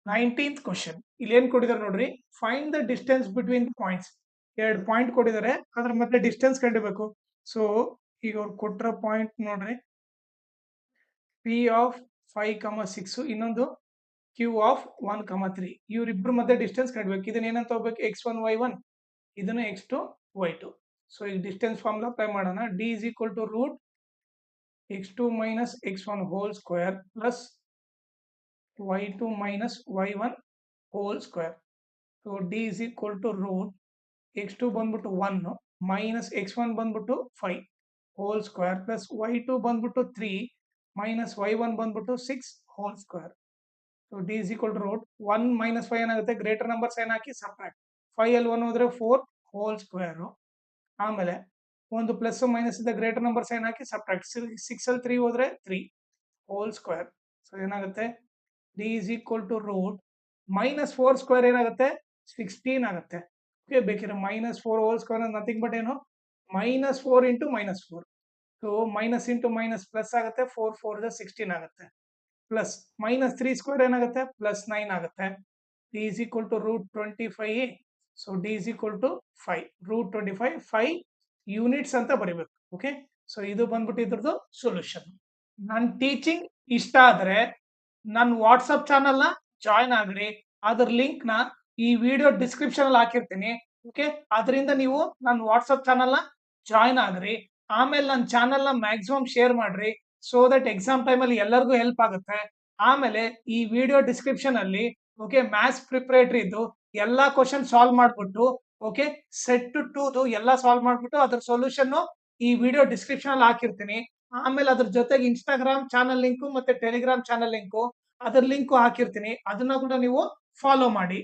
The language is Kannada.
19th ಕ್ವಶನ್ ಇಲ್ಲಿ ಏನ್ ಕೊಟ್ಟಿದ್ದಾರೆ ನೋಡ್ರಿ. Find the distance between points. 2 point ಕೊಟ್ಟಿದ್ದಾರೆ, ಅದ್ರ ಮಧ್ಯೆ ಡಿಸ್ಟೆನ್ಸ್ ಕಂಡಿಬೇಕು. ಸೊ ಈಗ ಅವ್ರು ಕೊಟ್ಟಿರೋ ಪಾಯಿಂಟ್ ನೋಡ್ರಿ, ಪಿ ಆಫ್ 5,6 ಇನ್ನೊಂದು ಕ್ಯೂ ಆಫ್ 1,3. ಇವ್ರಿಬ್ರ ಮಧ್ಯೆ ಡಿಸ್ಟೆನ್ಸ್ ಕಂಡಿಬೇಕು. ಇದನ್ನ ಏನಂತ ಹೋಗ್ಬೇಕು, x1 y1, ಇದನ್ನ x2 y2. ಸೊ ಈಗ ಡಿಸ್ಟೆನ್ಸ್ ಫಾರ್ಮುಲಾ ಅಪ್ಲೈ ಮಾಡೋಣ. d is equal to root x2 minus x1 whole square plus y2 minus y1 whole square. So d is equal to root x2 ಬಂದ್ಬಿಟ್ಟು 1 minus x1 ಬಂದ್ಬಿಟ್ಟು 5 whole square plus y2 ಬಂದ್ಬಿಟ್ಟು 3 minus y1 ಬಂದ್ಬಿಟ್ಟು 6 whole square. So d is equal to root 1 minus 5 ಏನಾಗುತ್ತೆ, ಗ್ರೇಟರ್ ನಂಬರ್ ಸೈನ್ ಹಾಕಿ ಸಬ್ಟ್ರಾಕ್ಟ್. 5 ಅಲ್ಲಿ 1 ಹೋದ್ರೆ 4 whole square. ಆಮೇಲೆ ಒಂದು ಪ್ಲಸ್ ಮೈನಸ್ ಇಂದ ಗ್ರೇಟರ್ ನಂಬರ್ ಸೈನ್ ಹಾಕಿ ಸಬ್ಟ್ರಾಕ್ಟ್. 6 ಅಲ್ಲಿ 3 ಹೋದ್ರೆ 3 whole square. ಸೊ ಏನಾಗುತ್ತೆ, d is equal to root minus 4 square ಏನಾಗುತ್ತೆ, 16 ಆಗುತ್ತೆ. ಓಕೆ, ಬೇಕಿದ್ರೆ minus 4 whole square nothing but ಏನು, minus 4 into minus 4. So minus into minus plus ಆಗುತ್ತೆ, 4 4 16 ಆಗುತ್ತೆ. ಪ್ಲಸ್ ಮೈನಸ್ 3 ಸ್ಕ್ವೇರ್ ಏನಾಗುತ್ತೆ, ಪ್ಲಸ್ 9 ಆಗುತ್ತೆ. d is equal to root 25. So d is equal to 5 root 25 5 units ಅಂತ ಬರೀಬೇಕು. ಓಕೆ, ಸೊ ಇದು ಬಂದ್ಬಿಟ್ಟು ಇದ್ರದ್ದು ಸೊಲ್ಯೂಷನ್. ನನ್ನ ಟೀಚಿಂಗ್ ಇಷ್ಟ ಆದ್ರೆ ನನ್ನ ವಾಟ್ಸಪ್ ಚಾನಲ್ ನ ಜಾಯ್ನ್ ಆಗ್ರಿ. ಅದ್ರ ಲಿಂಕ್ ನ ಈ ವಿಡಿಯೋ ಡಿಸ್ಕ್ರಿಪ್ಷನ್ ಅಲ್ಲಿ ಹಾಕಿರ್ತೀನಿ. ಓಕೆ, ಅದರಿಂದ ನೀವು ನನ್ನ ವಾಟ್ಸಪ್ ಚಾನಲ್ ನ ಜಾಯ್ನ್ ಆಗ್ರಿ. ಆಮೇಲೆ ನನ್ನ ಚಾನಲ್ ನ ಮ್ಯಾಕ್ಸಿಮಮ್ ಶೇರ್ ಮಾಡ್ರಿ, ಸೋ ದಟ್ ಎಕ್ಸಾಮ್ ಟೈಮ್ ಅಲ್ಲಿ ಎಲ್ಲರಿಗೂ ಹೆಲ್ಪ್ ಆಗುತ್ತೆ. ಆಮೇಲೆ ಈ ವಿಡಿಯೋ ಡಿಸ್ಕ್ರಿಪ್ಷನ್ ಅಲ್ಲಿ ಓಕೆ ಮ್ಯಾಥ್ಸ್ ಪ್ರಿಪರೇಟರಿ ಇದ್ದು ಎಲ್ಲಾ ಕ್ವಶನ್ ಸಾಲ್ವ್ ಮಾಡ್ಬಿಟ್ಟು ಓಕೆ ಸೆಟ್ ಟು ಎಲ್ಲಾ ಸಾಲ್ವ್ ಮಾಡ್ಬಿಟ್ಟು ಅದ್ರ ಸೊಲ್ಯೂಷನ್ ಈ ವಿಡಿಯೋ ಡಿಸ್ಕ್ರಿಪ್ಷನ್ ಅಲ್ಲಿ ಹಾಕಿರ್ತೀನಿ. ಆಮೇಲೆ ಅದ್ರ ಜೊತೆಗೆ ಇನ್ಸ್ಟಾಗ್ರಾಮ್ ಚಾನಲ್ ಲಿಂಕು ಮತ್ತೆ ಟೆಲಿಗ್ರಾಮ್ ಚಾನಲ್ ಲಿಂಕು, ಅದ್ರ ಲಿಂಕು ಹಾಕಿರ್ತೀನಿ. ಅದನ್ನ ಕೂಡ ನೀವು ಫಾಲೋ ಮಾಡಿ.